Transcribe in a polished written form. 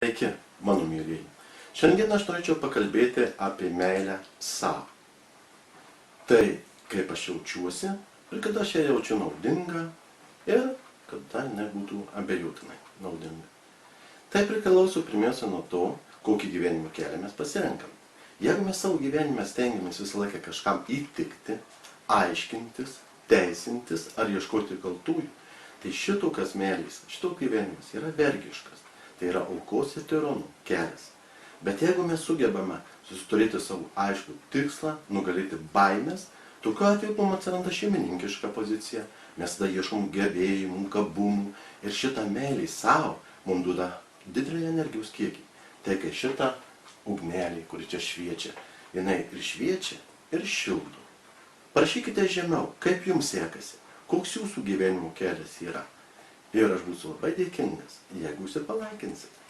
Sveiki, mano mėlyjeji. Šiandien aš norėčiau pakalbėti apie meilę sau. Tai, kaip aš jaučiuosi ir kad aš ją jaučiu naudingą ir kad dar nebūtų abejotinai naudinga. Tai priklauso pirmiausia nuo to, kokį gyvenimo kelią mes pasirenkam. Jeigu mes savo gyvenime stengiamės visą laiką kažkam įtikti, aiškintis, teisintis ar ieškoti kaltųjų, tai šitokios meilės, šitoks gyvenimas yra vergiškas. Tai yra aukos ir tironų kelias. Bet jeigu mes sugebame susiturėti savo aiškų tikslą, nugalėti baimės, tokiu atveju mums atsiranda šeimininkiška pozicija, mes tada ieškom gebėjimų, gabumų ir šitą meilį savo mums duoda didelį energijos kiekį. Tai kai šitą ugnelį, kuri čia šviečia, jinai ir šviečia, ir šildo. Parašykite žemiau, kaip jums sekasi, koks jūsų gyvenimo kelias yra. Ir aš būsiu labai dėkingas, jeigu jūs palaikinsit.